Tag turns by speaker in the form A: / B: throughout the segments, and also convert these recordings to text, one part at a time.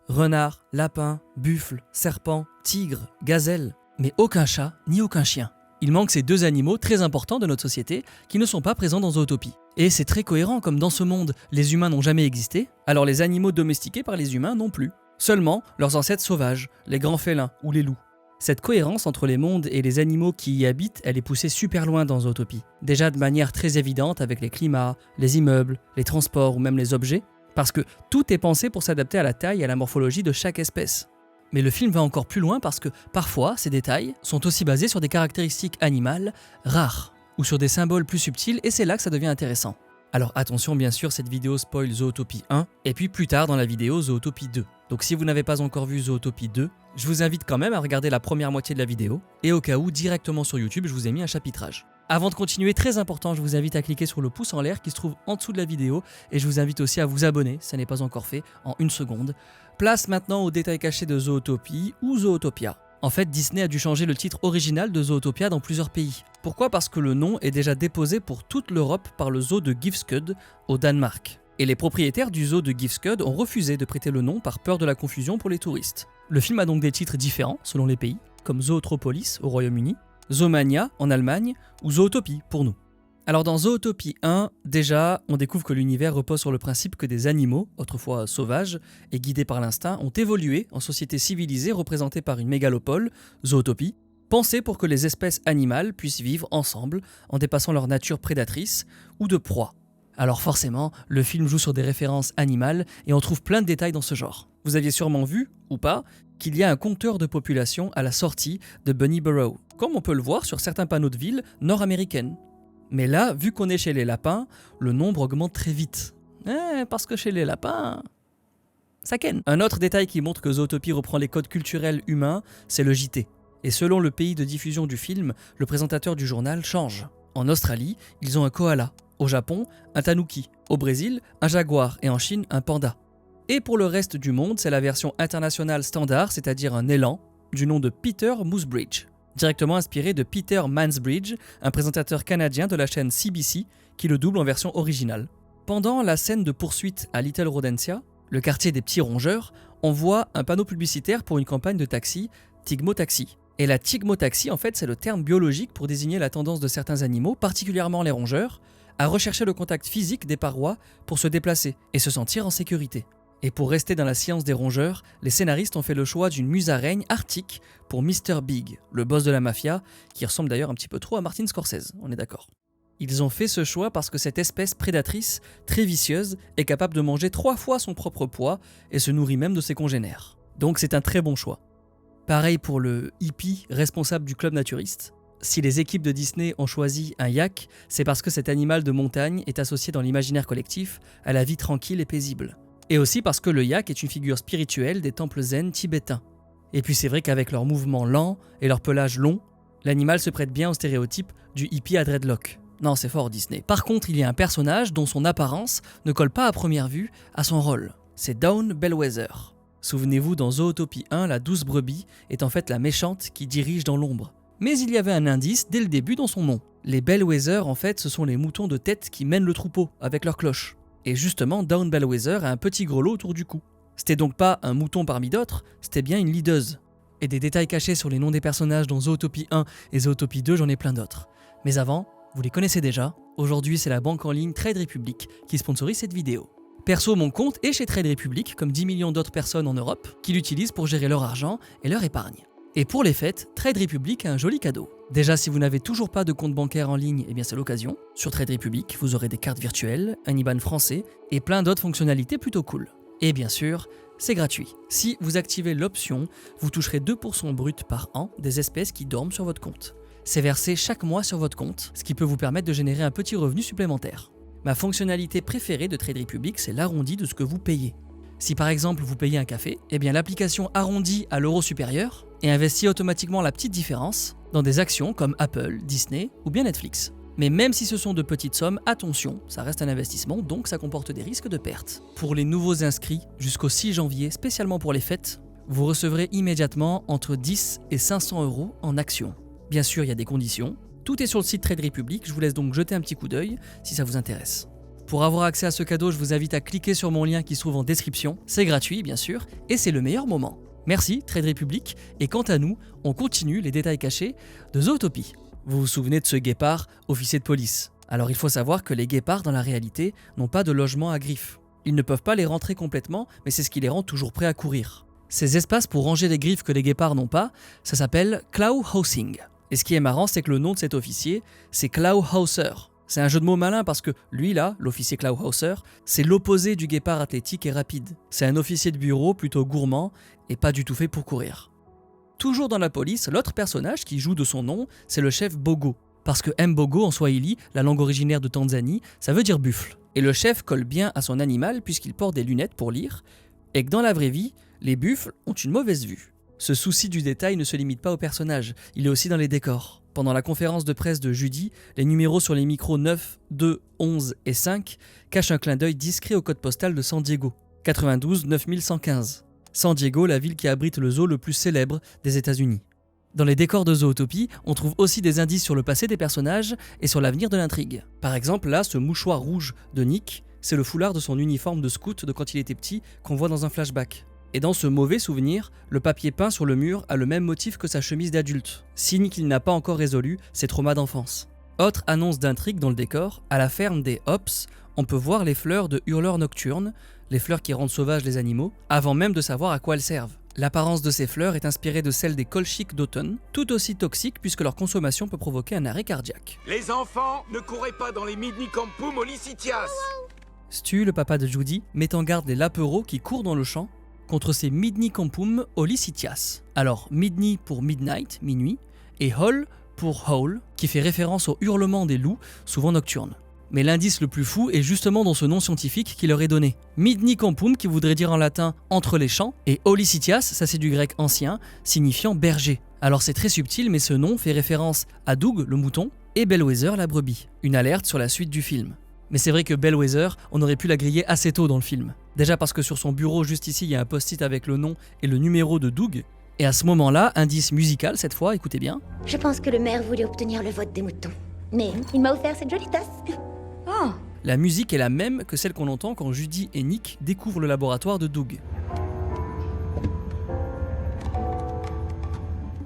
A: Renard, lapin, buffle, serpent, tigre, gazelle, mais aucun chat ni aucun chien. Il manque ces deux animaux très importants de notre société qui ne sont pas présents dans Zootopie. Et c'est très cohérent, comme dans ce monde, les humains n'ont jamais existé, alors les animaux domestiqués par les humains non plus. Seulement leurs ancêtres sauvages, les grands félins ou les loups. Cette cohérence entre les mondes et les animaux qui y habitent, elle est poussée super loin dans Zootopie. Déjà de manière très évidente avec les climats, les immeubles, les transports ou même les objets, parce que tout est pensé pour s'adapter à la taille et à la morphologie de chaque espèce. Mais le film va encore plus loin parce que parfois, ces détails sont aussi basés sur des caractéristiques animales rares ou sur des symboles plus subtils et c'est là que ça devient intéressant. Alors attention, bien sûr, cette vidéo spoil Zootopie 1 et puis plus tard dans la vidéo Zootopie 2. Donc si vous n'avez pas encore vu Zootopie 2, je vous invite quand même à regarder la première moitié de la vidéo et au cas où, directement sur YouTube, je vous ai mis un chapitrage. Avant de continuer, très important, je vous invite à cliquer sur le pouce en l'air qui se trouve en dessous de la vidéo et je vous invite aussi à vous abonner, ça n'est pas encore fait, en 1 seconde. Place maintenant aux détails cachés de Zootopie ou Zootopia. En fait, Disney a dû changer le titre original de Zootopia dans plusieurs pays. Pourquoi ? Parce que le nom est déjà déposé pour toute l'Europe par le zoo de Gifskud au Danemark. Et les propriétaires du zoo de Gifskud ont refusé de prêter le nom par peur de la confusion pour les touristes. Le film a donc des titres différents selon les pays, comme Zootropolis au Royaume-Uni, Zoomania en Allemagne ou Zootopie pour nous. Alors dans Zootopie 1, déjà, on découvre que l'univers repose sur le principe que des animaux, autrefois sauvages et guidés par l'instinct, ont évolué en société civilisée représentée par une mégalopole, Zootopie, pensée pour que les espèces animales puissent vivre ensemble en dépassant leur nature prédatrice ou de proie. Alors forcément, le film joue sur des références animales et on trouve plein de détails dans ce genre. Vous aviez sûrement vu, ou pas, qu'il y a un compteur de population à la sortie de Bunny Burrow, comme on peut le voir sur certains panneaux de villes nord-américaines. Mais là, vu qu'on est chez les lapins, le nombre augmente très vite. Parce que chez les lapins, ça ken. Un autre détail qui montre que Zootopie reprend les codes culturels humains, c'est le JT. Et selon le pays de diffusion du film, le présentateur du journal change. En Australie, ils ont un koala. Au Japon, un tanuki. Au Brésil, un jaguar. Et en Chine, un panda. Et pour le reste du monde, c'est la version internationale standard, c'est-à-dire un élan, du nom de Peter Moosebridge. Directement inspiré de Peter Mansbridge, un présentateur canadien de la chaîne CBC, qui le double en version originale. Pendant la scène de poursuite à Little Rodentia, le quartier des petits rongeurs, on voit un panneau publicitaire pour une campagne de taxi, Tigmo-Taxi. Et la Tigmo-Taxi, en fait, c'est le terme biologique pour désigner la tendance de certains animaux, particulièrement les rongeurs, à rechercher le contact physique des parois pour se déplacer et se sentir en sécurité. Et pour rester dans la science des rongeurs, les scénaristes ont fait le choix d'une musaraigne arctique pour Mr. Big, le boss de la mafia, qui ressemble d'ailleurs un petit peu trop à Martin Scorsese, on est d'accord. Ils ont fait ce choix parce que cette espèce prédatrice, très vicieuse, est capable de manger 3 fois son propre poids et se nourrit même de ses congénères. Donc c'est un très bon choix. Pareil pour le hippie responsable du club naturiste. Si les équipes de Disney ont choisi un yak, c'est parce que cet animal de montagne est associé dans l'imaginaire collectif à la vie tranquille et paisible. Et aussi parce que le yak est une figure spirituelle des temples zen tibétains. Et puis c'est vrai qu'avec leurs mouvements lents et leur pelage long, l'animal se prête bien au stéréotype du hippie à dreadlock. Non, c'est fort Disney. Par contre, il y a un personnage dont son apparence ne colle pas à première vue à son rôle. C'est Dawn Bellwether. Souvenez-vous, dans Zootopie 1, la douce brebis est en fait la méchante qui dirige dans l'ombre. Mais il y avait un indice dès le début dans son nom. Les Bellwether, en fait, ce sont les moutons de tête qui mènent le troupeau avec leurs cloches. Et justement, Dawn Bellwether a un petit grelot autour du cou. C'était donc pas un mouton parmi d'autres, c'était bien une leaduse. Et des détails cachés sur les noms des personnages dans Zootopie 1 et Zootopie 2, j'en ai plein d'autres. Mais avant, vous les connaissez déjà, aujourd'hui c'est la banque en ligne Trade Republic qui sponsorise cette vidéo. Perso, mon compte est chez Trade Republic, comme 10 millions d'autres personnes en Europe, qui l'utilisent pour gérer leur argent et leur épargne. Et pour les fêtes, Trade Republic a un joli cadeau. Déjà, si vous n'avez toujours pas de compte bancaire en ligne, eh bien c'est l'occasion. Sur Trade Republic, vous aurez des cartes virtuelles, un IBAN français et plein d'autres fonctionnalités plutôt cool. Et bien sûr, c'est gratuit. Si vous activez l'option, vous toucherez 2% brut par an des espèces qui dorment sur votre compte. C'est versé chaque mois sur votre compte, ce qui peut vous permettre de générer un petit revenu supplémentaire. Ma fonctionnalité préférée de Trade Republic, c'est l'arrondi de ce que vous payez. Si par exemple vous payez un café, eh bien l'application arrondit à l'euro supérieur et investit automatiquement la petite différence dans des actions comme Apple, Disney ou bien Netflix. Mais même si ce sont de petites sommes, attention, ça reste un investissement, donc ça comporte des risques de perte. Pour les nouveaux inscrits, jusqu'au 6 janvier, spécialement pour les fêtes, vous recevrez immédiatement entre 10 et 500 euros en actions. Bien sûr, il y a des conditions. Tout est sur le site Trade Republic, je vous laisse donc jeter un petit coup d'œil si ça vous intéresse. Pour avoir accès à ce cadeau, je vous invite à cliquer sur mon lien qui se trouve en description. C'est gratuit, bien sûr, et c'est le meilleur moment. Merci, Trade Republic, et quant à nous, on continue les détails cachés de Zootopie. Vous vous souvenez de ce guépard, officier de police? Alors il faut savoir que les guépards, dans la réalité, n'ont pas de logement à griffes. Ils ne peuvent pas les rentrer complètement, mais c'est ce qui les rend toujours prêts à courir. Ces espaces pour ranger les griffes que les guépards n'ont pas, ça s'appelle Claw Housing. Et ce qui est marrant, c'est que le nom de cet officier, c'est Clawhauser. C'est un jeu de mots malin parce que lui là, l'officier Clawhauser, c'est l'opposé du guépard athlétique et rapide. C'est un officier de bureau plutôt gourmand et pas du tout fait pour courir. Toujours dans la police, l'autre personnage qui joue de son nom, c'est le chef Bogo. Parce que Mbogo en Swahili, la langue originaire de Tanzanie, ça veut dire buffle. Et le chef colle bien à son animal puisqu'il porte des lunettes pour lire, et que dans la vraie vie, les buffles ont une mauvaise vue. Ce souci du détail ne se limite pas au personnage, il est aussi dans les décors. Pendant la conférence de presse de Judy, les numéros sur les micros 9, 2, 11 et 5 cachent un clin d'œil discret au code postal de San Diego, 92 9115. San Diego, la ville qui abrite le zoo le plus célèbre des États-Unis. Dans les décors de Zootopie, on trouve aussi des indices sur le passé des personnages et sur l'avenir de l'intrigue. Par exemple, là, ce mouchoir rouge de Nick, c'est le foulard de son uniforme de scout de quand il était petit qu'on voit dans un flashback. Et dans ce mauvais souvenir, le papier peint sur le mur a le même motif que sa chemise d'adulte, signe qu'il n'a pas encore résolu ses traumas d'enfance. Autre annonce d'intrigue dans le décor, à la ferme des Hops, on peut voir les fleurs de hurleurs nocturnes, les fleurs qui rendent sauvages les animaux, avant même de savoir à quoi elles servent. L'apparence de ces fleurs est inspirée de celle des colchiques d'automne, tout aussi toxiques puisque leur consommation peut provoquer un arrêt cardiaque.
B: Les enfants, ne courez pas dans les Midnicampum Olicitias.
A: Stu, le papa de Judy, met en garde les lapereaux qui courent dans le champ contre ces Midnicampum Olicitias. Alors Midni pour midnight, minuit, et Hol pour howl, qui fait référence au hurlement des loups, souvent nocturnes. Mais l'indice le plus fou est justement dans ce nom scientifique qui leur est donné. Midnicampum, qui voudrait dire en latin « entre les champs », et Olicitias, ça c'est du grec ancien, signifiant berger. Alors c'est très subtil, mais ce nom fait référence à Doug, le mouton, et Bellwether, la brebis. Une alerte sur la suite du film. Mais c'est vrai que Bellwether, on aurait pu la griller assez tôt dans le film. Déjà parce que sur son bureau, juste ici, il y a un post-it avec le nom et le numéro de Doug. Et à ce moment-là, indice musical cette fois, écoutez bien.
C: Je pense que le maire voulait obtenir le vote des moutons. Mais il m'a offert cette jolie tasse. Oh.
A: La musique est la même que celle qu'on entend quand Judy et Nick découvrent le laboratoire de Doug.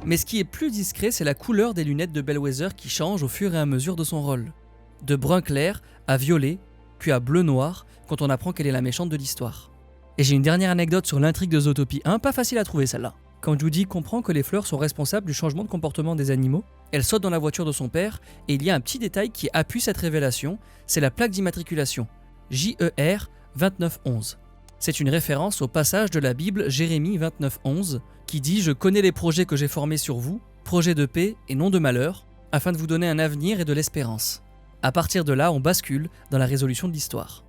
A: Mais ce qui est plus discret, c'est la couleur des lunettes de Bellwether qui change au fur et à mesure de son rôle. De brun clair à violet, puis à bleu noir, quand on apprend qu'elle est la méchante de l'histoire. Et j'ai une dernière anecdote sur l'intrigue de Zootopie 1, pas facile à trouver celle-là. Quand Judy comprend que les fleurs sont responsables du changement de comportement des animaux, elle saute dans la voiture de son père, et il y a un petit détail qui appuie cette révélation, c'est la plaque d'immatriculation, JER 2911. C'est une référence au passage de la Bible Jérémie 2911, qui dit « Je connais les projets que j'ai formés sur vous, projets de paix et non de malheur, afin de vous donner un avenir et de l'espérance. » À partir de là, on bascule dans la résolution de l'histoire.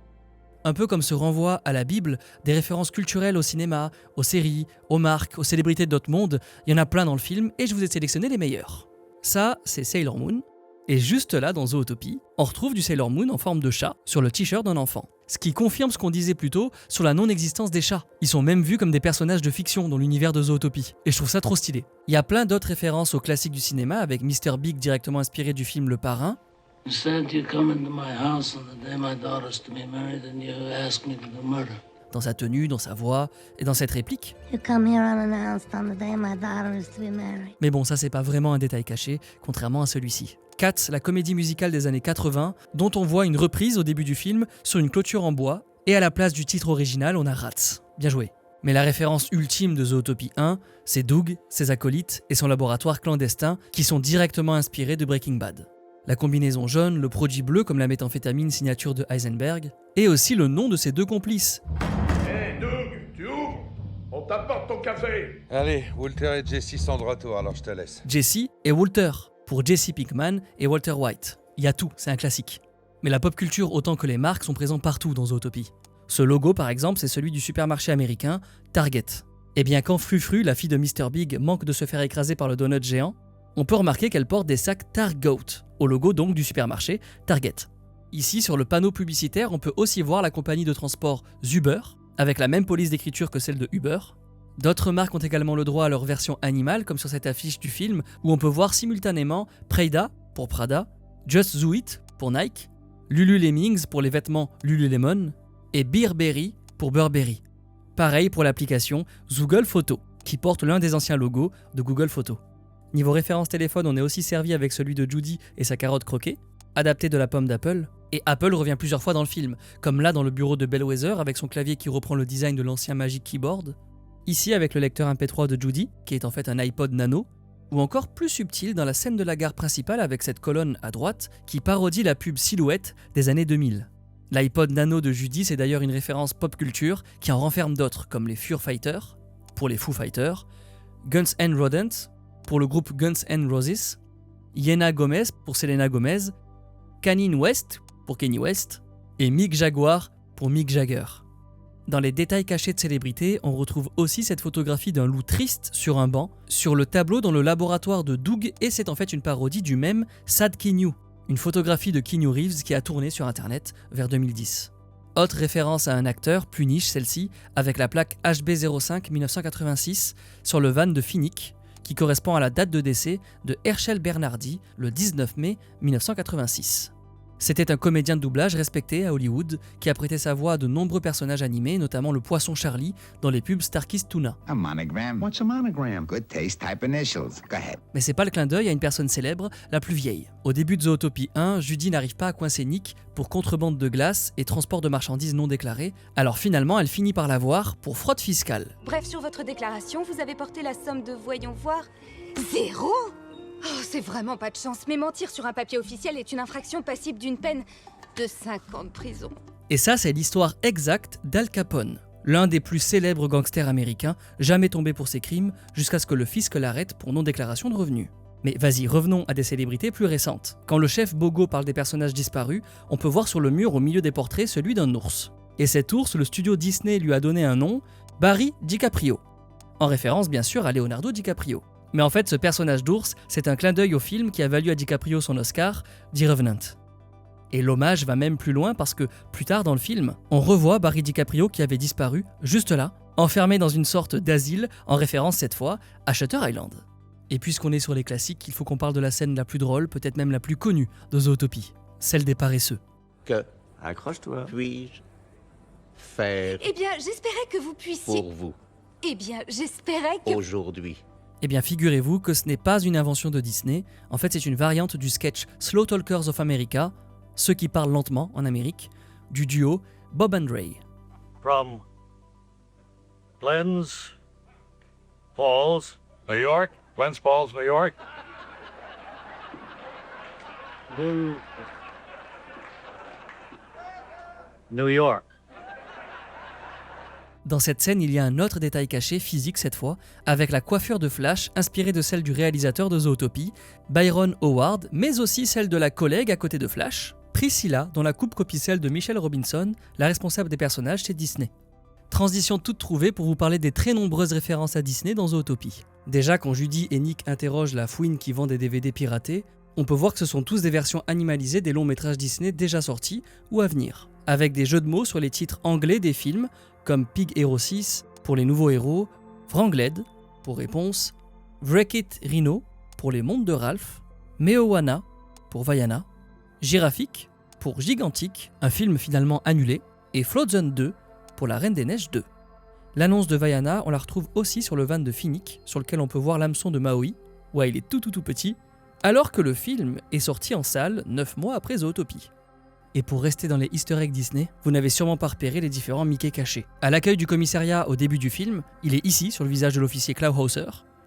A: Un peu comme se renvoie à la Bible des références culturelles au cinéma, aux séries, aux marques, aux célébrités d'autres mondes, il y en a plein dans le film et je vous ai sélectionné les meilleurs. Ça, c'est Sailor Moon. Et juste là, dans Zootopie, on retrouve du Sailor Moon en forme de chat sur le t-shirt d'un enfant. Ce qui confirme ce qu'on disait plus tôt sur la non-existence des chats. Ils sont même vus comme des personnages de fiction dans l'univers de Zootopie. Et je trouve ça trop stylé. Il y a plein d'autres références aux classiques du cinéma avec Mr. Big directement inspiré du film Le Parrain.
D: Instead, you come into my house on the day my daughter's to be married and you ask me to do murder.
A: Dans sa tenue, dans sa voix et dans cette réplique.
C: You come here unannounced on the day my daughter is to be married.
A: Mais bon, ça c'est pas vraiment un détail caché, contrairement à celui-ci. Cats, la comédie musicale des années 80, dont on voit une reprise au début du film sur une clôture en bois, et à la place du titre original, on a Rats. Bien joué. Mais la référence ultime de Zootopie 1, c'est Doug, ses acolytes et son laboratoire clandestin qui sont directement inspirés de Breaking Bad. La combinaison jaune, le produit bleu comme la méthamphétamine signature de Heisenberg, et aussi le nom de ses deux complices.
B: Hé, Doug, tu ouvres? On t'apporte ton café.
E: Allez, Walter et Jesse sont de retour, alors je te laisse.
A: Jesse et Walter, pour Jesse Pinkman et Walter White. Il y a tout, c'est un classique. Mais la pop culture autant que les marques sont présents partout dans Zootopie. Ce logo par exemple, c'est celui du supermarché américain Target. Et bien quand Frufru, la fille de Mr. Big, manque de se faire écraser par le donut géant, on peut remarquer qu'elle porte des sacs Targoat, au logo donc du supermarché Target. Ici, sur le panneau publicitaire, on peut aussi voir la compagnie de transport Zuber, avec la même police d'écriture que celle de Uber. D'autres marques ont également le droit à leur version animale, comme sur cette affiche du film, où on peut voir simultanément Prada pour Prada, Just Do It pour Nike, Lulu Lemmings pour les vêtements Lululemon et Beerberry pour Burberry. Pareil pour l'application Google Photo, qui porte l'un des anciens logos de Google Photos. Niveau référence téléphone, on est aussi servi avec celui de Judy et sa carotte croquée, adapté de la pomme d'Apple. Et Apple revient plusieurs fois dans le film, comme là dans le bureau de Bellwether avec son clavier qui reprend le design de l'ancien Magic Keyboard, ici avec le lecteur MP3 de Judy, qui est en fait un iPod Nano, ou encore plus subtil dans la scène de la gare principale avec cette colonne à droite qui parodie la pub Silhouette des années 2000. L'iPod Nano de Judy, c'est d'ailleurs une référence pop culture qui en renferme d'autres, comme les Fur Fighters, pour les Foo Fighters, Guns N' Rodents, pour le groupe Guns N' Roses, Yena Gomez pour Selena Gomez, Kanye West pour Kanye West, et Mick Jaguar pour Mick Jagger. Dans les détails cachés de célébrités, on retrouve aussi cette photographie d'un loup triste sur un banc, sur le tableau dans le laboratoire de Doug, et c'est en fait une parodie du même Sad Keanu, une photographie de Keanu Reeves qui a tourné sur internet vers 2010. Autre référence à un acteur, plus niche celle-ci, avec la plaque HB05 1986 sur le van de Finnick, qui correspond à la date de décès de Herschel Bernardi, le 19 mai 1986. C'était un comédien de doublage respecté à Hollywood qui a prêté sa voix à de nombreux personnages animés, notamment le poisson Charlie dans les pubs Starkey's Tuna.
F: A monogram? What's a monogram? Good taste, type initials. Go ahead.
A: Mais c'est pas le clin d'œil à une personne célèbre, la plus vieille. Au début de Zootopie 1, Judy n'arrive pas à coincer Nick pour contrebande de glace et transport de marchandises non déclarées, alors finalement elle finit par l'avoir pour fraude fiscale.
G: Bref, sur votre déclaration, vous avez porté la somme de, voyons voir, 0 ? Oh, c'est vraiment pas de chance, mais mentir sur un papier officiel est une infraction passible d'une peine de 5 ans de prison.
A: Et ça, c'est l'histoire exacte d'Al Capone, l'un des plus célèbres gangsters américains, jamais tombé pour ses crimes, jusqu'à ce que le fisc l'arrête pour non-déclaration de revenus. Mais vas-y, revenons à des célébrités plus récentes. Quand le chef Bogo parle des personnages disparus, on peut voir sur le mur au milieu des portraits celui d'un ours. Et cet ours, le studio Disney lui a donné un nom, Barry DiCaprio, en référence bien sûr à Leonardo DiCaprio. Mais en fait, ce personnage d'ours, c'est un clin d'œil au film qui a valu à DiCaprio son Oscar, The Revenant. Et l'hommage va même plus loin parce que, plus tard dans le film, on revoit Barry DiCaprio qui avait disparu, juste là, enfermé dans une sorte d'asile, en référence cette fois à Shutter Island. Et puisqu'on est sur les classiques, il faut qu'on parle de la scène la plus drôle, peut-être même la plus connue de Zootopie, celle des paresseux.
H: Que? Accroche-toi. Puis-je faire
G: Eh bien, j'espérais que vous puissiez...
H: pour vous
G: Eh bien, j'espérais que...
H: aujourd'hui?
A: Eh bien, figurez-vous que ce n'est pas une invention de Disney, en fait c'est une variante du sketch Slow Talkers of America, ceux qui parlent lentement en Amérique, du duo Bob and Ray.
I: From Glens Falls,
B: New York? Glens Falls, New York?
I: New York.
A: Dans cette scène, il y a un autre détail caché, physique cette fois, avec la coiffure de Flash inspirée de celle du réalisateur de Zootopie, Byron Howard, mais aussi celle de la collègue à côté de Flash, Priscilla, dont la coupe copie celle de Michelle Robinson, la responsable des personnages chez Disney. Transition toute trouvée pour vous parler des très nombreuses références à Disney dans Zootopie. Déjà, quand Judy et Nick interrogent la fouine qui vend des DVD piratés, on peut voir que ce sont tous des versions animalisées des longs métrages Disney déjà sortis ou à venir, avec des jeux de mots sur les titres anglais des films, comme Pig Hero 6 pour les nouveaux héros, Wrangled pour Réponse, Wreck-It Rhino pour les mondes de Ralph, Meowana pour Vaiana, Giraffic pour Gigantic, un film finalement annulé, et Frozen 2 pour La Reine des Neiges 2. L'annonce de Vaiana, on la retrouve aussi sur le van de Finnick, sur lequel on peut voir l'hameçon de Maui, ouais il est tout petit, alors que le film est sorti en salle 9 mois après Zootopie. Et pour rester dans les easter eggs Disney, vous n'avez sûrement pas repéré les différents Mickey cachés. À l'accueil du commissariat au début du film, il est ici sur le visage de l'officier Clawhauser,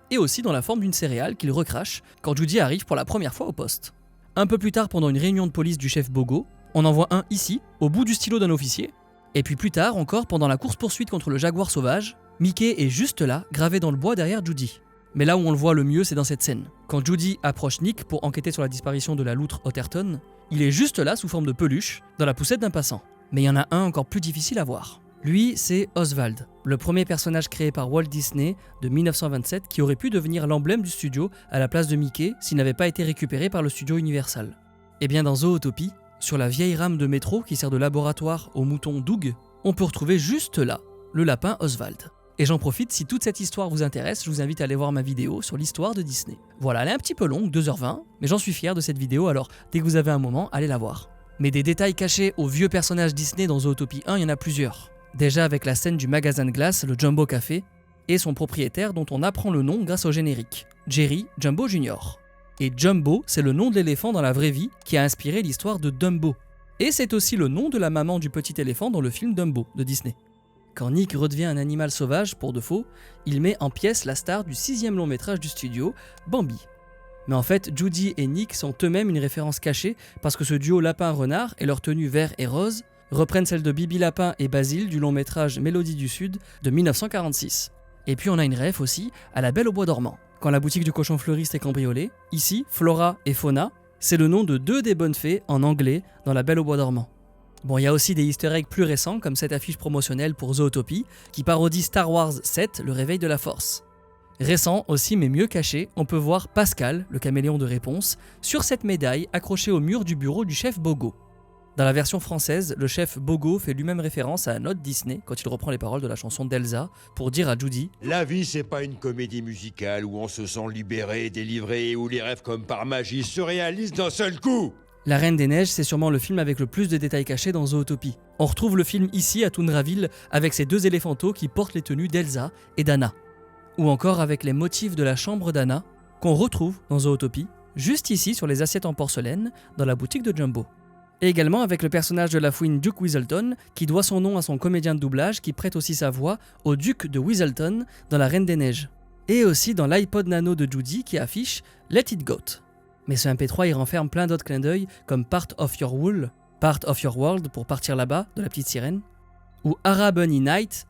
A: et aussi dans la forme d'une céréale qu'il recrache quand Judy arrive pour la première fois au poste. Un peu plus tard, pendant une réunion de police du chef Bogo, on en voit un ici, au bout du stylo d'un officier, et puis plus tard encore, pendant la course-poursuite contre le jaguar sauvage, Mickey est juste là, gravé dans le bois derrière Judy. Mais là où on le voit le mieux, c'est dans cette scène. Quand Judy approche Nick pour enquêter sur la disparition de la loutre Otterton, il est juste là sous forme de peluche, dans la poussette d'un passant. Mais il y en a un encore plus difficile à voir. Lui, c'est Oswald, le premier personnage créé par Walt Disney de 1927 qui aurait pu devenir l'emblème du studio à la place de Mickey s'il n'avait pas été récupéré par le studio Universal. Et bien dans Zootopie, sur la vieille rame de métro qui sert de laboratoire au mouton Doug, on peut retrouver juste là le lapin Oswald. Et j'en profite, si toute cette histoire vous intéresse, je vous invite à aller voir ma vidéo sur l'histoire de Disney. Voilà, elle est un petit peu longue, 2h20, mais j'en suis fier de cette vidéo, alors dès que vous avez un moment, allez la voir. Mais des détails cachés aux vieux personnages Disney dans Zootopie 1, il y en a plusieurs. Déjà avec la scène du magasin de glace, le Jumbo Café, et son propriétaire dont on apprend le nom grâce au générique, Jerry Jumbo Jr. Et Jumbo, c'est le nom de l'éléphant dans la vraie vie qui a inspiré l'histoire de Dumbo. Et c'est aussi le nom de la maman du petit éléphant dans le film Dumbo de Disney. Quand Nick redevient un animal sauvage pour de faux, il met en pièces la star du 6e long métrage du studio, Bambi. Mais en fait, Judy et Nick sont eux-mêmes une référence cachée parce que ce duo lapin-renard et leur tenue vert et rose reprennent celle de Bibi Lapin et Basile du long métrage Mélodie du Sud de 1946. Et puis on a une ref aussi à La Belle au Bois dormant. Quand la boutique du cochon fleuriste est cambriolée, ici, Flora et Fauna, c'est le nom de 2 des bonnes fées en anglais dans La Belle au Bois dormant. Bon, il y a aussi des easter eggs plus récents comme cette affiche promotionnelle pour Zootopie qui parodie Star Wars 7, le réveil de la force. Récent aussi mais mieux caché, on peut voir Pascal, le caméléon de réponse, sur cette médaille accrochée au mur du bureau du chef Bogo. Dans la version française, le chef Bogo fait lui-même référence à un autre Disney quand il reprend les paroles de la chanson d'Elsa pour dire à Judy «
J: La vie, c'est pas une comédie musicale où on se sent libéré, délivré et où les rêves comme par magie se réalisent d'un seul coup !»
A: La Reine des Neiges, c'est sûrement le film avec le plus de détails cachés dans Zootopie. On retrouve le film ici à Toundraville avec ces 2 éléphantos qui portent les tenues d'Elsa et d'Anna. Ou encore avec les motifs de la chambre d'Anna qu'on retrouve dans Zootopie, juste ici sur les assiettes en porcelaine dans la boutique de Jumbo. Et également avec le personnage de la fouine Duke Weaselton qui doit son nom à son comédien de doublage qui prête aussi sa voix au duc de Weaselton dans La Reine des Neiges. Et aussi dans l'iPod Nano de Judy qui affiche Let It Go. Mais ce MP3 il renferme plein d'autres clins d'œil comme Part of Your Wool, Part of Your World pour partir là-bas de la petite sirène, ou Arabian Night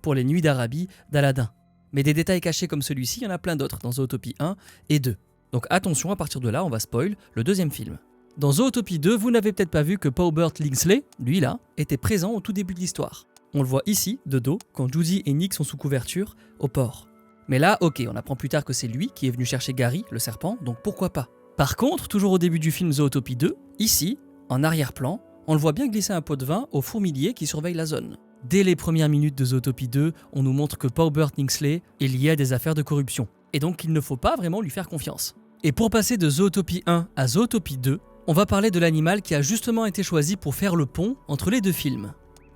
A: pour les nuits d'Arabie d'Aladin. Mais des détails cachés comme celui-ci, il y en a plein d'autres dans Zootopie 1 et 2. Donc attention, à partir de là, on va spoil le 2e film. Dans Zootopie 2, vous n'avez peut-être pas vu que Powbert Lingsley, lui là, était présent au tout début de l'histoire. On le voit ici, de dos, quand Judy et Nick sont sous couverture, au port. Mais là, ok, on apprend plus tard que c'est lui qui est venu chercher Gary, le serpent, donc pourquoi pas. Par contre, toujours au début du film Zootopie 2, ici, en arrière-plan, on le voit bien glisser un pot de vin au fourmilier qui surveille la zone. Dès les premières minutes de Zootopie 2, on nous montre que Powbert Lingsley est lié à des affaires de corruption, et donc il ne faut pas vraiment lui faire confiance. Et pour passer de Zootopie 1 à Zootopie 2, on va parler de l'animal qui a justement été choisi pour faire le pont entre les 2 films.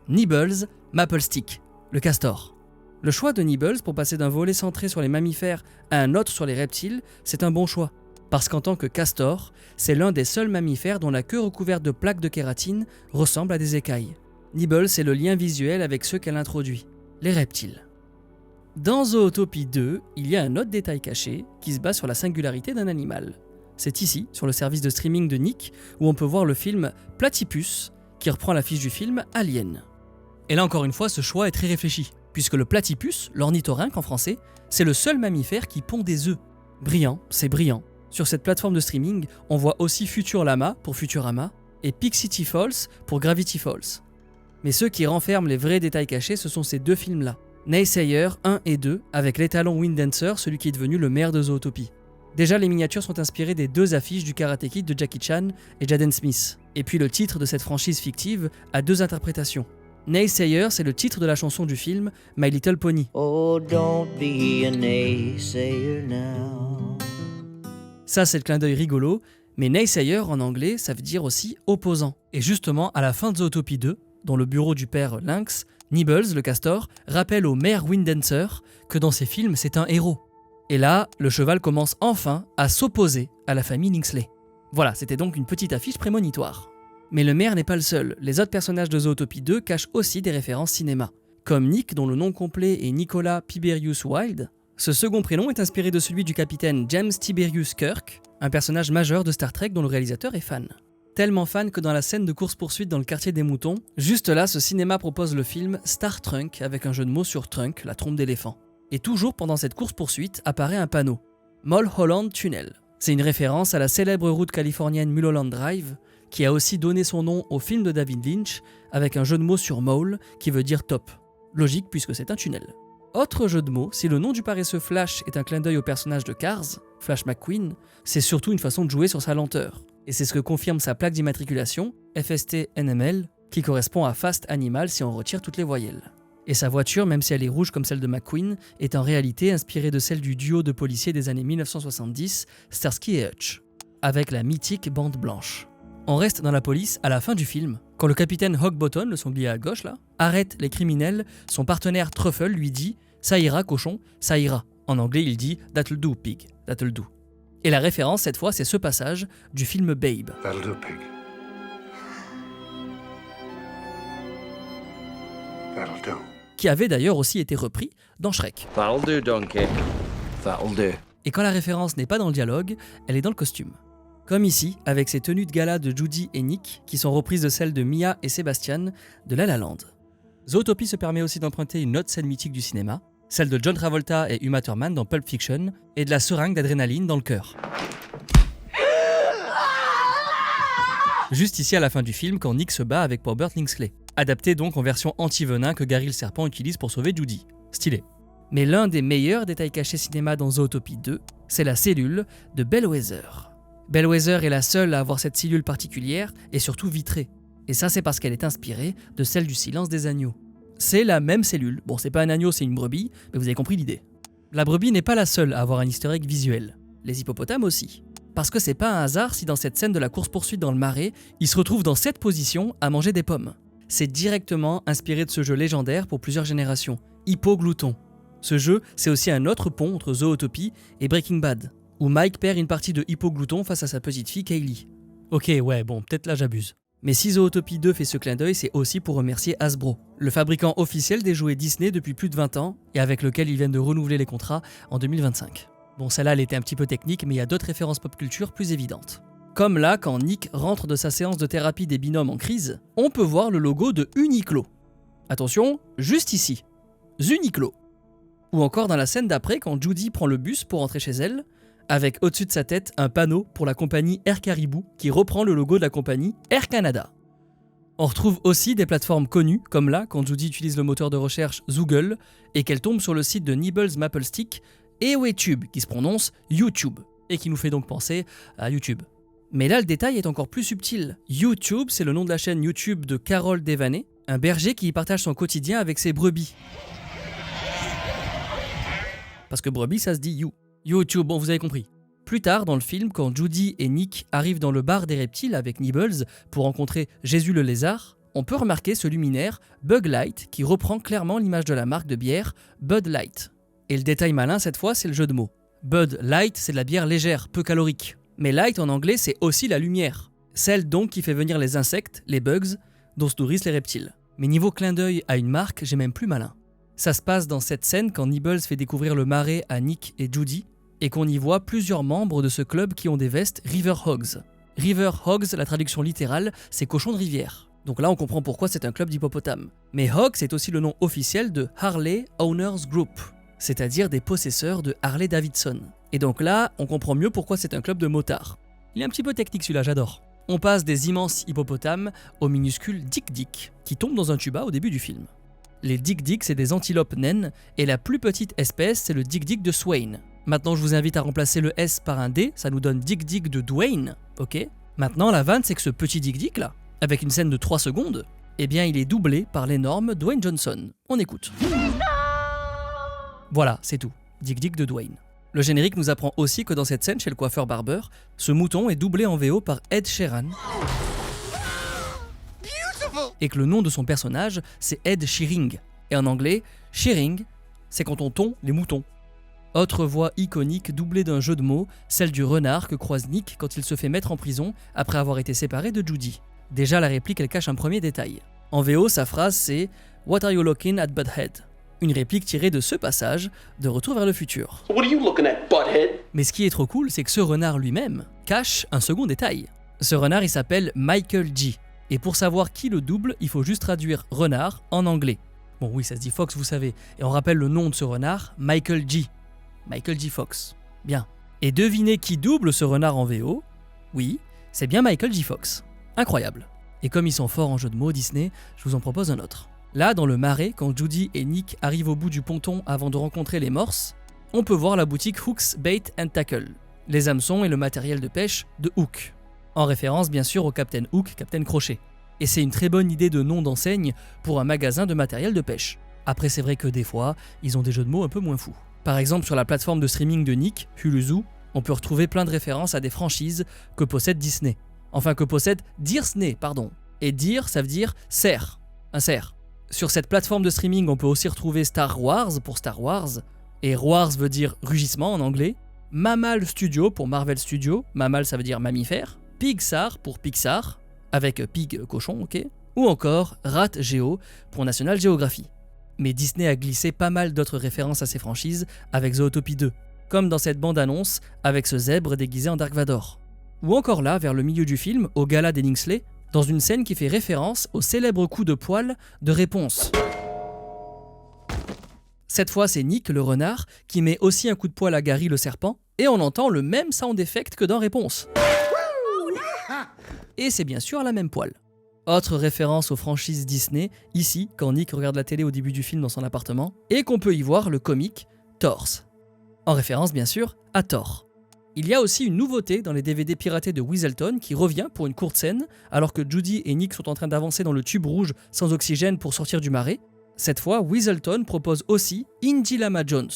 A: Nibbles Maplestick, le castor. Le choix de Nibbles pour passer d'un volet centré sur les mammifères à un autre sur les reptiles, c'est un bon choix. Parce qu'en tant que castor, c'est l'un des seuls mammifères dont la queue recouverte de plaques de kératine ressemble à des écailles. Nibbles est le lien visuel avec ceux qu'elle introduit, les reptiles. Dans Zootopie 2, il y a un autre détail caché qui se base sur la singularité d'un animal. C'est ici, sur le service de streaming de Nick, où on peut voir le film Platypus, qui reprend l'affiche du film Alien. Et là encore une fois, ce choix est très réfléchi, puisque le platypus, l'ornithorynque en français, c'est le seul mammifère qui pond des œufs. Brillant, c'est brillant. Sur cette plateforme de streaming, on voit aussi Futurlama pour Futurama, et Pixity Falls pour Gravity Falls. Mais ceux qui renferment les vrais détails cachés, ce sont ces 2 films-là. Naysayer 1 et 2, avec l'étalon Wind Dancer, celui qui est devenu le maire de Zootopie. Déjà, les miniatures sont inspirées des 2 affiches du Karate Kid de Jackie Chan et Jaden Smith. Et puis le titre de cette franchise fictive a 2 interprétations. Naysayer, c'est le titre de la chanson du film My Little Pony.
K: Oh, don't be a naysayer now.
A: Ça, c'est le clin d'œil rigolo, mais Naysayer en anglais, ça veut dire aussi opposant. Et justement, à la fin de Zootopie 2, dans le bureau du père Lynx, Nibbles, le castor, rappelle au maire Wind Dancer que dans ses films, c'est un héros. Et là, le cheval commence enfin à s'opposer à la famille Lingsley. Voilà, c'était donc une petite affiche prémonitoire. Mais le maire n'est pas le seul, les autres personnages de Zootopie 2 cachent aussi des références cinéma. Comme Nick, dont le nom complet est Nicolas Tiberius Wilde. Ce second prénom est inspiré de celui du capitaine James Tiberius Kirk, un personnage majeur de Star Trek dont le réalisateur est fan. Tellement fan que dans la scène de course-poursuite dans le quartier des moutons, juste là, ce cinéma propose le film Star Trunk avec un jeu de mots sur Trunk, la trompe d'éléphant. Et toujours pendant cette course-poursuite apparaît un panneau, Mulholland Tunnel. C'est une référence à la célèbre route californienne Mulholland Drive, qui a aussi donné son nom au film de David Lynch, avec un jeu de mots sur Mole, qui veut dire top. Logique puisque c'est un tunnel. Autre jeu de mots, si le nom du paresseux Flash est un clin d'œil au personnage de Cars, Flash McQueen, c'est surtout une façon de jouer sur sa lenteur. Et c'est ce que confirme sa plaque d'immatriculation, FST-NML, qui correspond à Fast Animal si on retire toutes les voyelles. Et sa voiture, même si elle est rouge comme celle de McQueen, est en réalité inspirée de celle du duo de policiers des années 1970, Starsky et Hutch, avec la mythique bande blanche. On reste dans la police à la fin du film, quand le capitaine Hawkbottom, le sanglier à gauche là, arrête les criminels, son partenaire Truffle lui dit « Ça ira cochon, ça ira ». En anglais il dit « That'll do pig, that'll do ». Et la référence cette fois c'est ce passage du film Babe.
B: That'll do, pig. That'll do.
A: Qui avait d'ailleurs aussi été repris dans Shrek.
H: That'll do, Donkey. That'll do.
A: Et quand la référence n'est pas dans le dialogue, elle est dans le costume. Comme ici, avec ces tenues de gala de Judy et Nick, qui sont reprises de celles de Mia et Sébastien de La La Land. Zootopie se permet aussi d'emprunter une autre scène mythique du cinéma, celle de John Travolta et Uma Thurman dans Pulp Fiction, et de la seringue d'adrénaline dans Le Cœur. Juste ici à la fin du film, quand Nick se bat avec Robert Lingsley, adapté donc en version anti-venin que Gary le Serpent utilise pour sauver Judy. Stylé. Mais l'un des meilleurs détails cachés cinéma dans Zootopie 2, c'est la cellule de Bellwether. Bellwether est la seule à avoir cette cellule particulière et surtout vitrée. Et ça c'est parce qu'elle est inspirée de celle du Silence des agneaux. C'est la même cellule. Bon, c'est pas un agneau, c'est une brebis, mais vous avez compris l'idée. La brebis n'est pas la seule à avoir un easter egg visuel. Les hippopotames aussi. Parce que c'est pas un hasard si dans cette scène de la course-poursuite dans le marais, ils se retrouvent dans cette position à manger des pommes. C'est directement inspiré de ce jeu légendaire pour plusieurs générations, Hippoglouton. Ce jeu, c'est aussi un autre pont entre Zootopie et Breaking Bad, où Mike perd une partie de Hippoglouton face à sa petite fille Kaylee. Ok, ouais, bon, peut-être là j'abuse. Mais si Zootopie 2 fait ce clin d'œil, c'est aussi pour remercier Hasbro, le fabricant officiel des jouets Disney depuis plus de 20 ans et avec lequel ils viennent de renouveler les contrats en 2025. Bon, celle-là, elle était un petit peu technique, mais il y a d'autres références pop culture plus évidentes. Comme là, quand Nick rentre de sa séance de thérapie des binômes en crise, on peut voir le logo de Uniqlo. Attention, juste ici, Uniqlo. Ou encore dans la scène d'après, quand Judy prend le bus pour rentrer chez elle, avec au-dessus de sa tête un panneau pour la compagnie Air Caribou qui reprend le logo de la compagnie Air Canada. On retrouve aussi des plateformes connues, comme là, quand Judy utilise le moteur de recherche Zoogle et qu'elle tombe sur le site de Nibbles Maple Stick et WeTube, qui se prononce YouTube, et qui nous fait donc penser à YouTube. Mais là, le détail est encore plus subtil. YouTube, c'est le nom de la chaîne YouTube de Carol Devaney, un berger qui y partage son quotidien avec ses brebis. Parce que brebis, ça se dit you. YouTube, bon, vous avez compris. Plus tard, dans le film, quand Judy et Nick arrivent dans le bar des reptiles avec Nibbles pour rencontrer Jésus le lézard, on peut remarquer ce luminaire Bug Light qui reprend clairement l'image de la marque de bière Bud Light. Et le détail malin cette fois, c'est le jeu de mots. Bud Light, c'est de la bière légère, peu calorique. Mais light en anglais, c'est aussi la lumière. Celle donc qui fait venir les insectes, les bugs, dont se nourrissent les reptiles. Mais niveau clin d'œil à une marque, j'ai même plus malin. Ça se passe dans cette scène quand Nibbles fait découvrir le marais à Nick et Judy, et qu'on y voit plusieurs membres de ce club qui ont des vestes River Hogs. River Hogs, la traduction littérale, c'est cochon de rivière. Donc là, on comprend pourquoi c'est un club d'hippopotames. Mais Hogs, c'est aussi le nom officiel de Harley Owners Group, c'est-à-dire des possesseurs de Harley Davidson. Et donc là, on comprend mieux pourquoi c'est un club de motards. Il est un petit peu technique celui-là, j'adore. On passe des immenses hippopotames aux minuscules Dick-Dick, qui tombent dans un tuba au début du film. Les Dick-Dick, c'est des antilopes naines, et la plus petite espèce, c'est le Dick-Dick de Swain. Maintenant, je vous invite à remplacer le S par un D, ça nous donne Dick-Dick de Dwayne, ok ? Maintenant, la vanne, c'est que ce petit Dick-Dick là, avec une scène de 3 secondes, eh bien, il est doublé par l'énorme Dwayne Johnson. On écoute. Voilà, c'est tout. Dick-Dick de Dwayne. Le générique nous apprend aussi que dans cette scène chez le coiffeur-barbeur, ce mouton est doublé en VO par Ed Sheeran. Et que le nom de son personnage, c'est Ed Shearing. Et en anglais, shearing, c'est quand on tond les moutons. Autre voix iconique doublée d'un jeu de mots, celle du renard que croise Nick quand il se fait mettre en prison après avoir été séparé de Judy. Déjà, la réplique, elle cache un premier détail. En VO, sa phrase, c'est « What are you looking at, Butthead ?» Une réplique tirée de ce passage de Retour vers le futur.
L: What are you looking at, butthead?
A: Mais ce qui est trop cool, c'est que ce renard lui-même cache un second détail. Ce renard, il s'appelle Michael G. Et pour savoir qui le double, il faut juste traduire renard en anglais. Bon oui, ça se dit Fox, vous savez. Et on rappelle le nom de ce renard, Michael G. Michael G. Fox. Bien. Et devinez qui double ce renard en VO? Oui, c'est bien Michael J. Fox. Incroyable. Et comme ils sont forts en jeu de mots Disney, je vous en propose un autre. Là, dans le marais, quand Judy et Nick arrivent au bout du ponton avant de rencontrer les morses, on peut voir la boutique Hook's Bait and Tackle, les hameçons et le matériel de pêche de Hook. En référence bien sûr au Captain Hook, Captain Crochet. Et c'est une très bonne idée de nom d'enseigne pour un magasin de matériel de pêche. Après c'est vrai que des fois, ils ont des jeux de mots un peu moins fous. Par exemple sur la plateforme de streaming de Nick, Hulu Zoo, on peut retrouver plein de références à des franchises que possède Disney. enfin que possède Disney, pardon. Et Deer, ça veut dire cerf, un cerf. Sur cette plateforme de streaming, on peut aussi retrouver Star Wars pour Star Wars, et Wars veut dire rugissement en anglais, Mammal Studio pour Marvel Studio, Mammal ça veut dire mammifère, Pixar pour Pixar, avec pig cochon, ok, ou encore Rat Geo pour National Geography. Mais Disney a glissé pas mal d'autres références à ses franchises avec Zootopie 2, comme dans cette bande-annonce avec ce zèbre déguisé en Dark Vador. Ou encore là, vers le milieu du film, au gala des Lingsley, dans une scène qui fait référence au célèbre coup de poil de Réponse. Cette fois, c'est Nick, le renard, qui met aussi un coup de poil à Gary, le serpent, et on entend le même sound effect que dans Réponse. Et c'est bien sûr la même poêle. Autre référence aux franchises Disney, ici, quand Nick regarde la télé au début du film dans son appartement, et qu'on peut y voir le comique Thor. En référence bien sûr à Thor. Il y a aussi une nouveauté dans les DVD piratés de Weaselton qui revient pour une courte scène, alors que Judy et Nick sont en train d'avancer dans le tube rouge sans oxygène pour sortir du marais. Cette fois, Weaselton propose aussi Indy Lama Jones.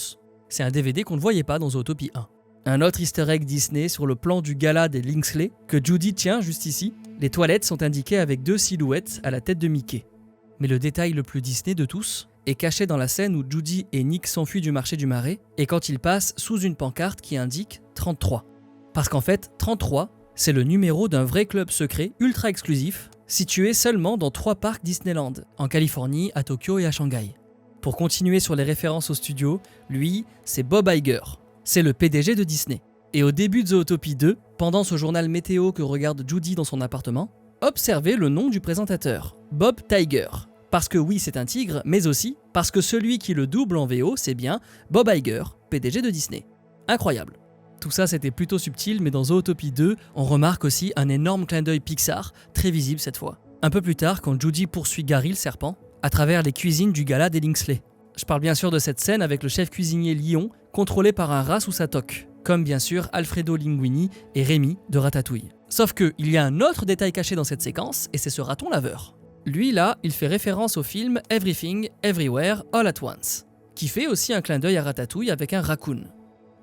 A: C'est un DVD qu'on ne voyait pas dans Zootopie 1. Un autre easter egg Disney sur le plan du gala des Lingsley que Judy tient juste ici. Les toilettes sont indiquées avec 2 silhouettes à la tête de Mickey. Mais le détail le plus Disney de tous est caché dans la scène où Judy et Nick s'enfuient du marché du marais et quand ils passent sous une pancarte qui indique 33. Parce qu'en fait, 33, c'est le numéro d'un vrai club secret ultra exclusif situé seulement dans 3 parcs Disneyland, en Californie, à Tokyo et à Shanghai. Pour continuer sur les références au studio, lui, c'est Bob Iger. C'est le PDG de Disney. Et au début de Zootopie 2, pendant ce journal météo que regarde Judy dans son appartement, observez le nom du présentateur, Bob Tiger. Parce que oui, c'est un tigre, mais aussi parce que celui qui le double en VO, c'est bien Bob Iger, PDG de Disney. Incroyable. Tout ça, c'était plutôt subtil, mais dans Zootopie 2, on remarque aussi un énorme clin d'œil Pixar, très visible cette fois. Un peu plus tard, quand Judy poursuit Gary le serpent, à travers les cuisines du gala des Lingsley. Je parle bien sûr de cette scène avec le chef cuisinier Lion, contrôlé par un rat sous sa toque, comme bien sûr Alfredo Linguini et Rémi de Ratatouille. Sauf qu'il y a un autre détail caché dans cette séquence, et c'est ce raton laveur. Lui là, il fait référence au film Everything, Everywhere, All at Once, qui fait aussi un clin d'œil à Ratatouille avec un raccoon.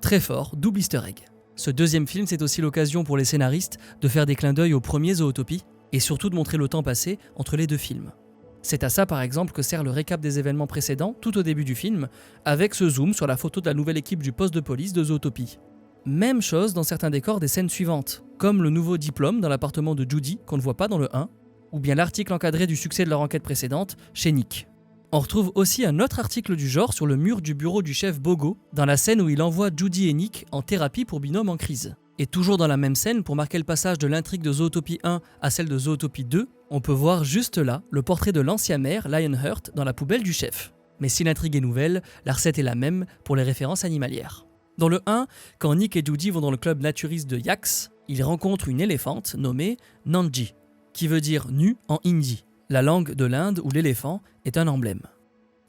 A: Très fort, double easter egg. Ce deuxième film, c'est aussi l'occasion pour les scénaristes de faire des clins d'œil au premier Zootopie, et surtout de montrer le temps passé entre les deux films. C'est à ça par exemple que sert le récap des événements précédents tout au début du film, avec ce zoom sur la photo de la nouvelle équipe du poste de police de Zootopie. Même chose dans certains décors des scènes suivantes, comme le nouveau diplôme dans l'appartement de Judy qu'on ne voit pas dans le 1, ou bien l'article encadré du succès de leur enquête précédente chez Nick. On retrouve aussi un autre article du genre sur le mur du bureau du chef Bogo, dans la scène où il envoie Judy et Nick en thérapie pour binôme en crise. Et toujours dans la même scène, pour marquer le passage de l'intrigue de Zootopie 1 à celle de Zootopie 2, on peut voir juste là le portrait de l'ancien maire Lionheart dans la poubelle du chef. Mais si l'intrigue est nouvelle, la recette est la même pour les références animalières. Dans le 1, quand Nick et Judy vont dans le club naturiste de Yax, ils rencontrent une éléphante nommée Nanji, qui veut dire nu en hindi, la langue de l'Inde où l'éléphant est un emblème.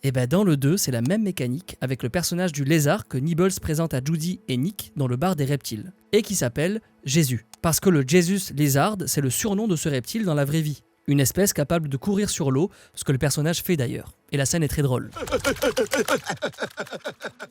A: Et ben dans le 2, c'est la même mécanique avec le personnage du lézard que Nibbles présente à Judy et Nick dans le bar des reptiles, et qui s'appelle Jésus. Parce que le Jesus Lizard, c'est le surnom de ce reptile dans la vraie vie. Une espèce capable de courir sur l'eau, ce que le personnage fait d'ailleurs. Et la scène est très drôle.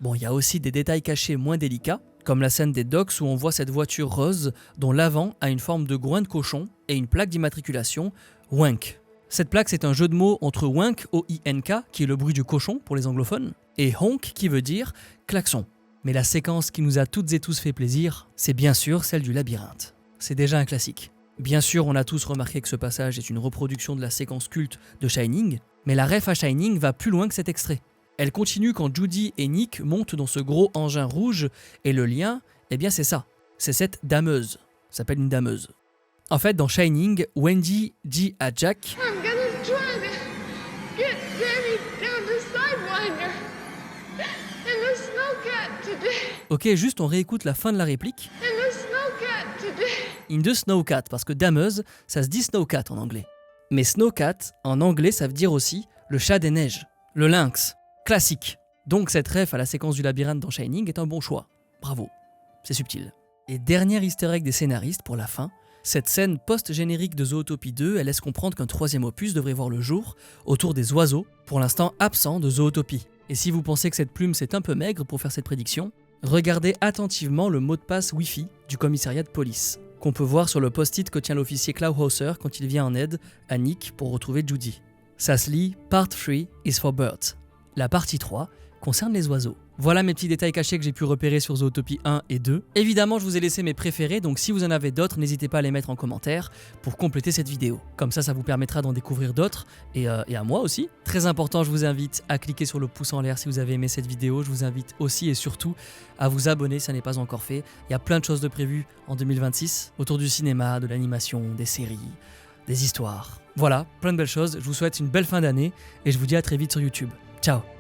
A: Bon, il y a aussi des détails cachés moins délicats, comme la scène des docks où on voit cette voiture rose dont l'avant a une forme de groin de cochon et une plaque d'immatriculation Wank. Cette plaque, c'est un jeu de mots entre Wank, O-I-N-K, qui est le bruit du cochon pour les anglophones, et Honk, qui veut dire klaxon. Mais la séquence qui nous a toutes et tous fait plaisir, c'est bien sûr celle du labyrinthe. C'est déjà un classique. Bien sûr, on a tous remarqué que ce passage est une reproduction de la séquence culte de Shining, mais la ref à Shining va plus loin que cet extrait. Elle continue quand Judy et Nick montent dans ce gros engin rouge, et le lien, eh bien c'est ça. C'est cette dameuse. Ça s'appelle une dameuse. En fait, dans Shining, Wendy dit à Jack Ok, juste on réécoute la fin de la réplique. In the snowcat, parce que dameuse, ça se dit snowcat en anglais. Mais snowcat, en anglais, ça veut dire aussi le chat des neiges, le lynx, classique. Donc cette ref à la séquence du labyrinthe dans Shining est un bon choix. Bravo, c'est subtil. Et dernier easter egg des scénaristes pour la fin, cette scène post-générique de Zootopie 2, elle laisse comprendre qu'un troisième opus devrait voir le jour autour des oiseaux, pour l'instant absents de Zootopie. Et si vous pensez que cette plume c'est un peu maigre pour faire cette prédiction, regardez attentivement le mot de passe Wi-Fi du commissariat de police, qu'on peut voir sur le post-it que tient l'officier Clawhauser quand il vient en aide à Nick pour retrouver Judy. Ça se lit « Part 3 is for birds ». La partie 3 concerne les oiseaux. Voilà mes petits détails cachés que j'ai pu repérer sur Zootopie 1 et 2. Évidemment, je vous ai laissé mes préférés, donc si vous en avez d'autres, n'hésitez pas à les mettre en commentaire pour compléter cette vidéo. Comme ça vous permettra d'en découvrir d'autres, et à moi aussi. Très important, je vous invite à cliquer sur le pouce en l'air si vous avez aimé cette vidéo. Je vous invite aussi et surtout à vous abonner si ça n'est pas encore fait. Il y a plein de choses de prévues en 2026, autour du cinéma, de l'animation, des séries, des histoires. Voilà, plein de belles choses. Je vous souhaite une belle fin d'année, et je vous dis à très vite sur YouTube. Ciao!